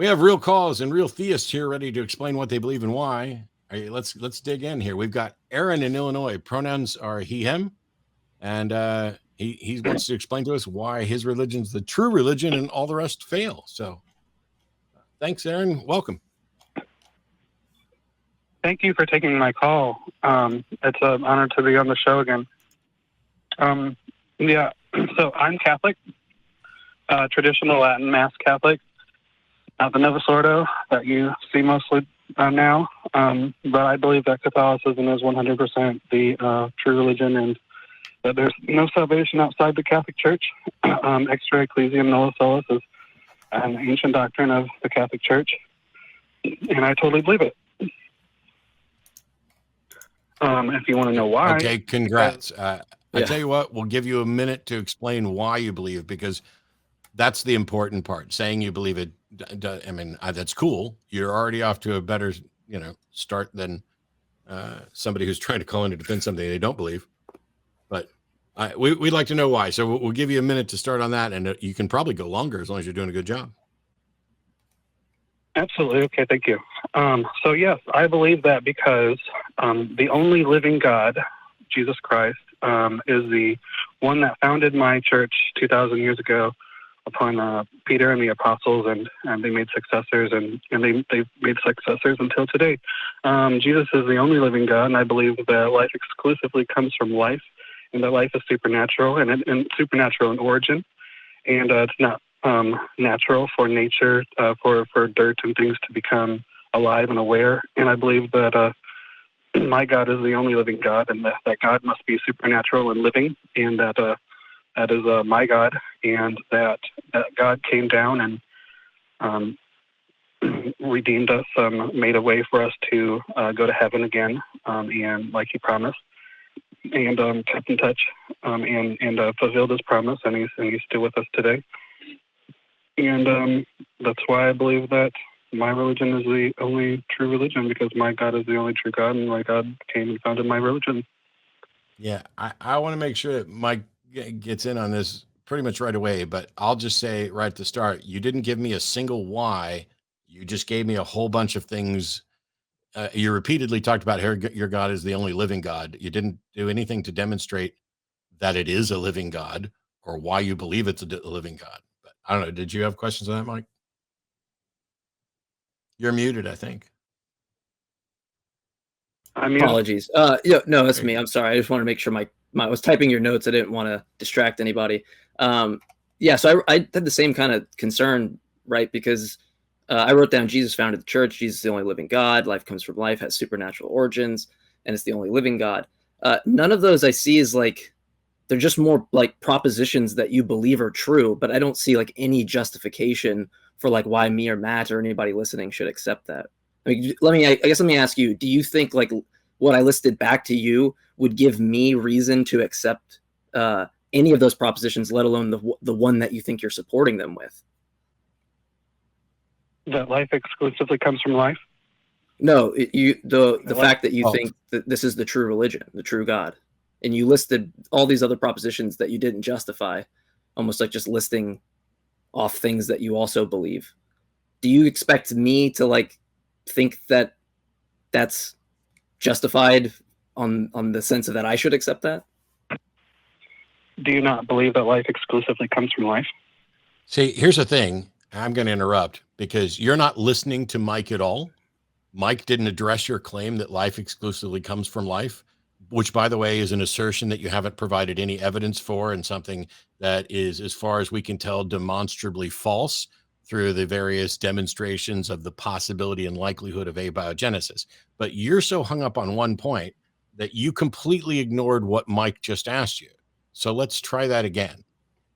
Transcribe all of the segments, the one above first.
We have real calls and real theists here ready to explain what they believe and why. All right, let's dig in here. We've got Aaron in Illinois. Pronouns are he, him, and he wants to explain to us why his religion's the true religion and all the rest fail. So, thanks, Aaron. Welcome. Thank you for taking my call. It's an honor to be on the show again. Yeah, so I'm Catholic, traditional Latin Mass Catholic, not the Novus Ordo that you see mostly now. But I believe that Catholicism is 100% the true religion, and that there's no salvation outside the Catholic Church. Extra ecclesiam nulla solus is an ancient doctrine of the Catholic Church, and I totally believe it. If you want to know why. Okay, congrats. I tell you what, we'll give you a minute to explain why you believe, because that's the important part. Saying you believe it, I mean, that's cool. You're already off to a better, start than somebody who's trying to call in to defend something they don't believe. But we'd like to know why. So we'll give you a minute to start on that, and you can probably go longer as long as you're doing a good job. Absolutely. Okay, thank you. So yes, I believe that because the only living God, Jesus Christ, is the one that founded my church 2,000 years ago upon Peter and the apostles, and they made successors, and they made successors until today. Jesus is the only living God, and I believe that life exclusively comes from life, and that life is supernatural, and supernatural in origin, and it's not natural for nature, for dirt and things to become alive and aware. And I believe that my God is the only living God, and that God must be supernatural and living, and that is my God, and that God came down and redeemed us, made a way for us to go to heaven again, and like He promised, and kept in touch, and fulfilled His promise, and He's still with us today. And that's why I believe that my religion is the only true religion, because my God is the only true God, and my God came and founded my religion. Yeah, I want to make sure that Mike gets in on this pretty much right away, but I'll just say right at the start, you didn't give me a single why. You just gave me a whole bunch of things. You repeatedly talked about your God is the only living God. You didn't do anything to demonstrate that it is a living God or why you believe it's a living God. But I don't know. Did you have questions on that, Mike? You're muted, I think. Apologies. Yeah, no, that's me. I'm sorry. I just want to make sure I was typing your notes. I didn't want to distract anybody. Yeah, so I had the same kind of concern, right? Because I wrote down Jesus founded the church. Jesus is the only living God. Life comes from life, has supernatural origins, and it's the only living God. None of those I see is like, they're just more like propositions that you believe are true, but I don't see like any justification for like why me or Matt or anybody listening should accept that. I mean, let me ask you, do you think like what I listed back to you would give me reason to accept any of those propositions, let alone the one that you think you're supporting them with? That life exclusively comes from life? No, the fact that you think that this is the true religion, the true God, and you listed all these other propositions that you didn't justify, almost like just listing off things that you also believe. Do you expect me to like think that that's justified on the sense of that I should accept that? Do you not believe that life exclusively comes from life? See, here's the thing. I'm going to interrupt because you're not listening to Mike at all. Mike didn't address your claim that life exclusively comes from life, which, by the way, is an assertion that you haven't provided any evidence for, and something that is, as far as we can tell, demonstrably false through the various demonstrations of the possibility and likelihood of abiogenesis. But you're so hung up on one point that you completely ignored what Mike just asked you. So let's try that again.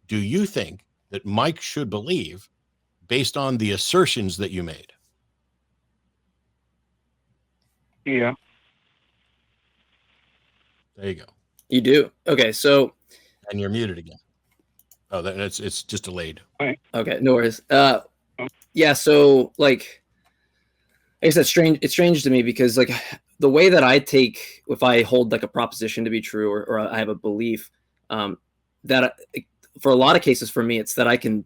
Do you think that Mike should believe based on the assertions that you made? Yeah. There you go. You do? Okay, so... And you're muted again. Oh, it's just delayed. Okay, no worries. Yeah, so, like, I guess it's strange to me because, like, the way that I take, if I hold, like, a proposition to be true or I have a belief, that for a lot of cases for me, it's that I can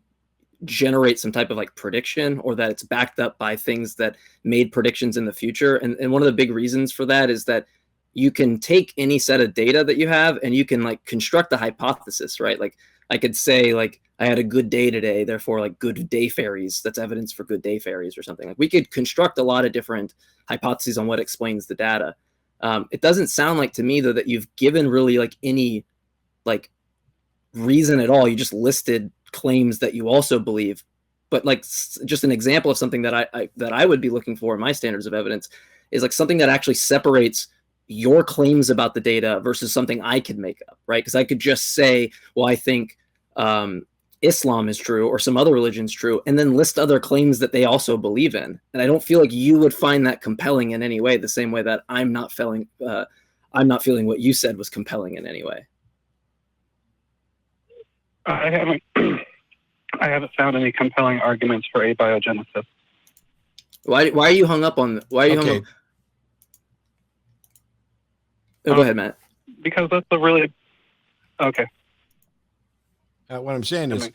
generate some type of like prediction, or that it's backed up by things that made predictions in the future. And one of the big reasons for that is that you can take any set of data that you have and you can like construct a hypothesis, right? Like I could say like, I had a good day today, therefore like good day fairies. That's evidence for good day fairies or something. Like we could construct a lot of different hypotheses on what explains the data. It doesn't sound like to me though that you've given really like any like reason at all. You just listed claims that you also believe, but like just an example of something that I would be looking for in my standards of evidence is like something that actually separates your claims about the data versus something I could make up, right? Because I could just say, well, I think Islam is true or some other religion's true, and then list other claims that they also believe in. And I don't feel like you would find that compelling in any way, the same way that I'm not feeling what you said was compelling in any way. I haven't found any compelling arguments for abiogenesis. Why are you hung up on? Why are you hung up? Oh, go ahead, Matt. Because that's a really okay. What I'm saying is,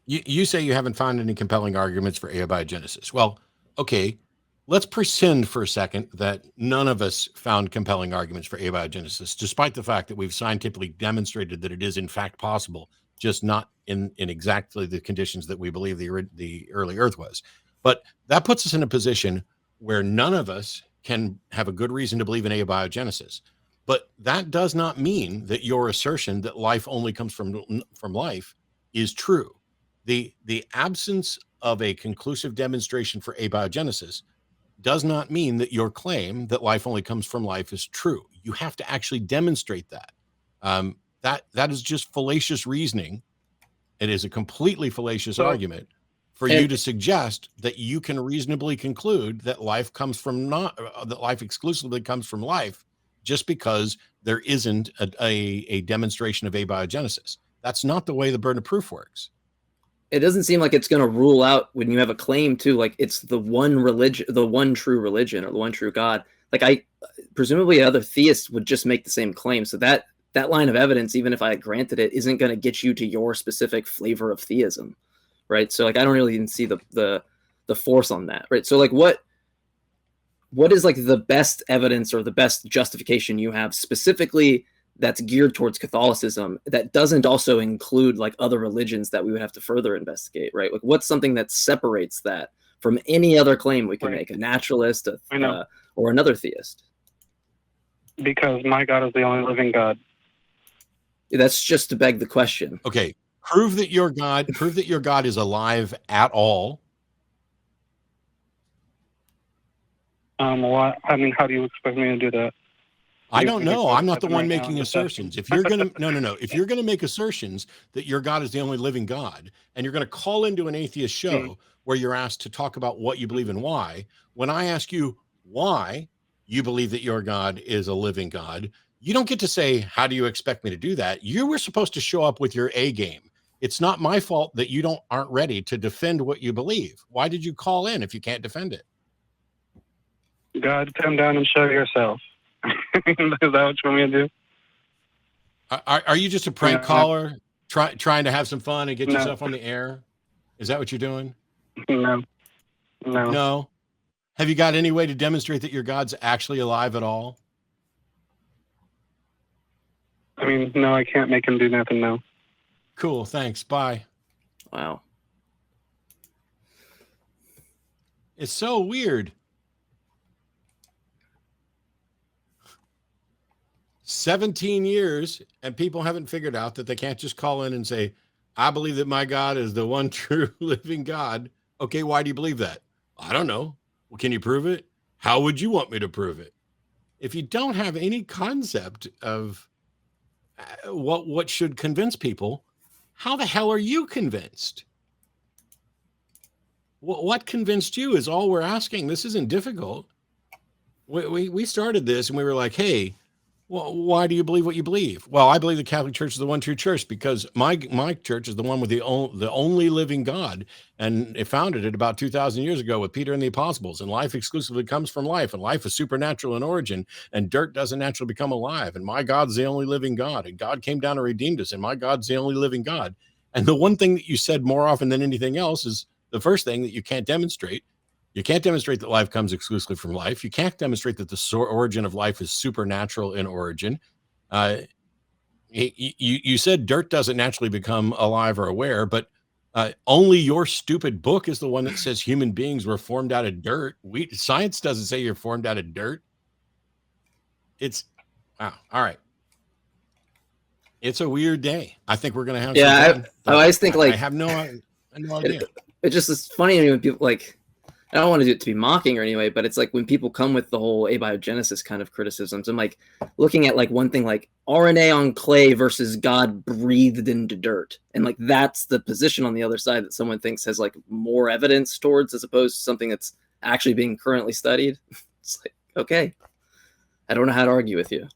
you say you haven't found any compelling arguments for abiogenesis. Well, okay, let's pretend for a second that none of us found compelling arguments for abiogenesis, despite the fact that we've scientifically demonstrated that it is in fact possible, just not in exactly the conditions that we believe the early Earth was. But that puts us in a position where none of us can have a good reason to believe in abiogenesis. But that does not mean that your assertion that life only comes from life is true. The absence of a conclusive demonstration for abiogenesis does not mean that your claim that life only comes from life is true. You have to actually demonstrate that. That is just fallacious reasoning. It is a completely fallacious argument for you to suggest that you can reasonably conclude that life exclusively comes from life just because there isn't a demonstration of abiogenesis. That's not the way the burden of proof works. It doesn't seem like it's going to rule out when you have a claim to like it's the one religion, the one true religion, or the one true God. Like presumably other theists would just make the same claim. So that line of evidence, even if I granted it, isn't going to get you to your specific flavor of theism, right? So like I don't really even see the force on that, right? So like what is like the best evidence or the best justification you have specifically that's geared towards Catholicism that doesn't also include like other religions that we would have to further investigate, right? Like what's something that separates that from any other claim we can make, a naturalist or another theist? Because my God is the only living God. That's just to beg the question. Okay, prove that your God is alive at all. What? I mean, how do you expect me to do that? I don't know. I'm not the one making assertions. If you're going to, if you're going to make assertions that your God is the only living God, and you're going to call into an atheist show where you're asked to talk about what you believe and why, when I ask you why you believe that your God is a living God, you don't get to say, how do you expect me to do that? You were supposed to show up with your A game. It's not my fault that you aren't ready to defend what you believe. Why did you call in if you can't defend it? God, come down and show yourself. Is that what you want me to do? Are you just a prank caller trying to have some fun and get yourself on the air? Is that what you're doing? No. Have you got any way to demonstrate that your God's actually alive at all? I mean, no, I can't make him do nothing now. Cool. Thanks. Bye. Wow. It's so weird. 17 years and people haven't figured out that they can't just call in and say, I believe that my God is the one true living God. Okay, why do you believe that? I don't know. Well, can you prove it? How would you want me to prove it? If you don't have any concept of what should convince people, how the hell are you convinced? What convinced you is all we're asking. This isn't difficult. We started this and we were like, hey, well, why do you believe what you believe? Well, I believe the Catholic Church is the one true church because my church is the one with the only living God, and it founded it about 2,000 years ago with Peter and the apostles. And life exclusively comes from life, and life is supernatural in origin, and dirt doesn't naturally become alive. And my God's the only living God, and God came down and redeemed us, and my God's the only living God. And the one thing that you said more often than anything else is the first thing that you can't demonstrate. You can't demonstrate that life comes exclusively from life. You can't demonstrate that the origin of life is supernatural in origin. You said dirt doesn't naturally become alive or aware, but only your stupid book is the one that says human beings were formed out of dirt. Science doesn't say you're formed out of dirt. It's wow. All right. It's a weird day. I think we're gonna have. Yeah, I always think I have no idea. It just is funny to me when people like. I don't want to do it to be mocking or anyway, but it's like when people come with the whole abiogenesis kind of criticisms, I'm like looking at like one thing like RNA on clay versus God breathed into dirt. And like that's the position on the other side that someone thinks has like more evidence towards as opposed to something that's actually being currently studied. It's like, okay, I don't know how to argue with you.